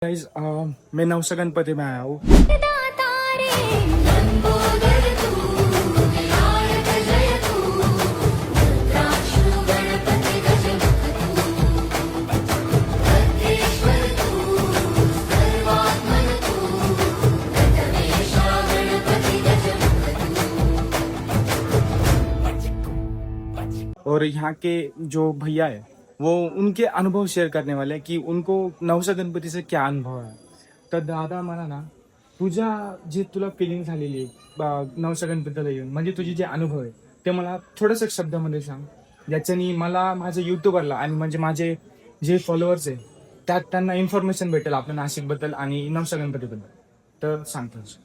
Guys मैं नवसा गणपति में आया हूँ। और यहाँ के जो भैया है वो उनके अनुभव शेअर करने वाले हैं की उनको नवसा गणपतीचा क्या अनुभव आहे. तर दादा मला ना तुझ्या जे तुला फिलिंग झालेली आहे नवसा गणपतीला येऊन म्हणजे तुझे जे अनुभव आहे ते मला थोडंसं शब्दामध्ये सांग, ज्याच्यानी मला माझ्या युट्यूबरला आणि म्हणजे माझे जे फॉलोअर्स आहे त्यात त्यांना इन्फॉर्मेशन भेटेल आपल्या नाशिकबद्दल आणि नवसा गणपतीबद्दल. तर सांगतोस.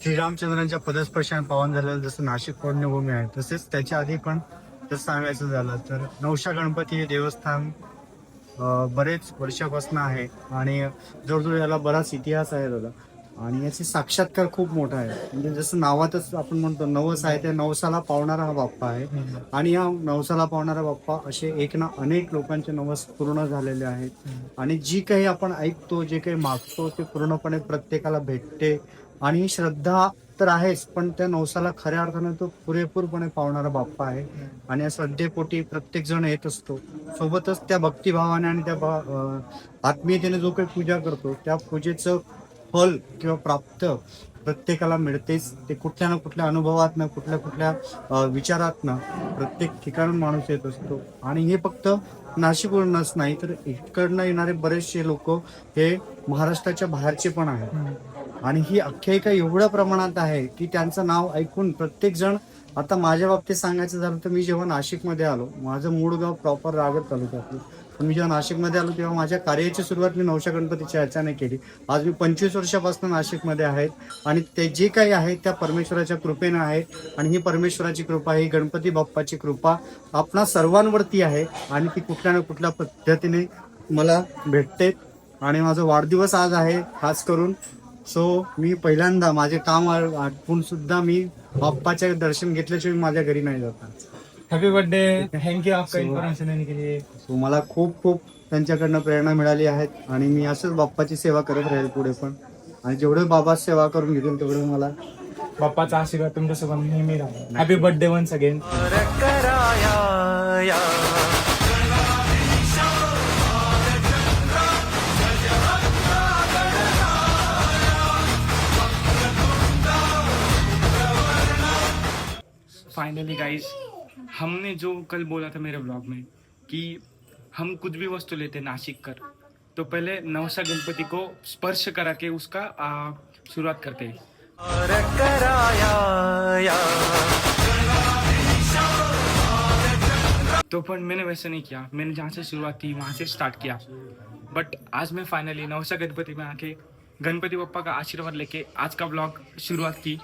श्रीरामचंद्रांच्या पदस्पर्शाने पावन झालेलं जसं नाशिक पौर्णिमा आहे, तसेच त्याच्या आधी पण जसं सांगायचं झालं तर नवशा गणपती हे देवस्थान बरेच वर्षापासून आहे आणि जवळजवळ याला बराच इतिहास आहे दादा. आणि याचे साक्षात्कार खूप मोठा आहे. म्हणजे जसं नावातच आपण म्हणतो नवस आहे, त्या नवसाला पावणारा हा बाप्पा आहे. आणि या नवसाला पावणारा बाप्पा असे एक ना अनेक लोकांचे नवस पूर्ण झालेले आहेत. आणि जी काही आपण ऐकतो, जे काही मागतो ते पूर्णपणे प्रत्येकाला भेटते. आणि श्रद्धा तर आहेच, पण त्या नवसाला खऱ्या अर्थाने तो पुरेपूरपणे पावणारा बाप्पा आहे. आणि या श्रद्धेपोटी प्रत्येक जण येत असतो. सोबतच त्या भक्तिभावाने आणि त्या आत्मीयतेने जो काही पूजा करतो त्या पूजेचं फल किंवा प्राप्त प्रत्येकाला मिळतेच. ते कुठल्या ना कुठल्या अनुभवात ना कुठल्या कुठल्या विचारात ना प्रत्येक ठिकाणून माणूस येत असतो. आणि हे फक्त नाशिकवरूनच नाही तर इकडनं येणारे बरेचसे लोक हे महाराष्ट्राच्या बाहेरचे पण आहेत. आणि ही आख्यायिका एवढ्या प्रमाणात आहे की त्यांचं नाव ऐकून प्रत्येक जण, आता माझ्या बाबतीत सांगायचं झालं तर मी जेव्हा नाशिकमध्ये आलो, माझं मूळ गाव प्रॉपर रावेर तालुक्यातलं, पण मी जेव्हा नाशिकमध्ये आलो तेव्हा माझ्या कार्याची सुरुवात मी नवशा गणपतीच्या ह्याच्याने केली. आज मी 25 वर्षापासून नाशिकमध्ये आहे आणि ते जे काही आहे त्या परमेश्वराच्या कृपेने आहे. आणि ही परमेश्वराची कृपा, ही गणपती बाप्पाची कृपा आपणा सर्वांवरती आहे आणि ती कुठल्या ना कुठल्या पद्धतीने मला भेटते. आणि माझा वाढदिवस आज आहे खास करून. सो मी पहिल्यांदा माझे काम आटपून सुद्धा मी बाप्पाचे दर्शन घेतल्याशिवाय माझ्या घरी नाही जातात. Happy birthday. थँक्यू आपका इन्फॉर्मेशन देने के लिए. सो मला खूप खूप त्यांच्याकडनं प्रेरणा मिळाली आहे आणि मी असंच बाप्पाची सेवा करत राहील पुढे पण. आणि जेवढे बाबा सेवा करून घेतील तेवढे मला बाप्पाचा आशीर्वाद तुमच्यासोबत नेहमी राहील. Happy birthday once again. Finally guys, हमने जो कल बोला था मेरे ब्लॉग में कि हम कुछ भी वस्तु लेते नासिक कर तो पहले नवसा गणपति को स्पर्श करा के उसका शुरुआत करते हैं. तो पण मैंने वैसे नहीं किया. मैंने जहाँ से शुरुआत की वहाँ से स्टार्ट किया. बट आज मैं फाइनली नवसा गणपति में आके गणपति बप्पा का आशीर्वाद लेके आज का ब्लॉग शुरुआत की.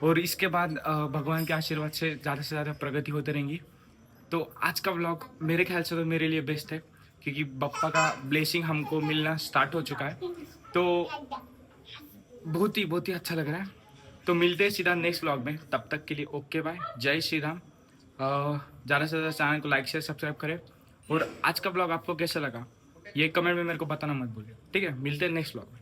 और इसके बाद भगवान के आशीर्वाद से ज़्यादा प्रगति होती रहेंगी. तो आज का व्लॉग मेरे ख्याल से तो मेरे लिए बेस्ट है क्योंकि बप्पा का ब्लेसिंग हमको मिलना स्टार्ट हो चुका है. तो बहुत ही अच्छा लग रहा है. तो मिलते हैं सीधा नेक्स्ट व्लॉग में. तब तक के लिए ओके बाय. जय श्री राम. ज़्यादा से ज़्यादा चैनल को लाइक शेयर सब्सक्राइब करें. और आज का ब्लॉग आपको कैसा लगा ये कमेंट में मेरे को बताना मत भूलिए. ठीक है, मिलते हैं नेक्स्ट व्लॉग में.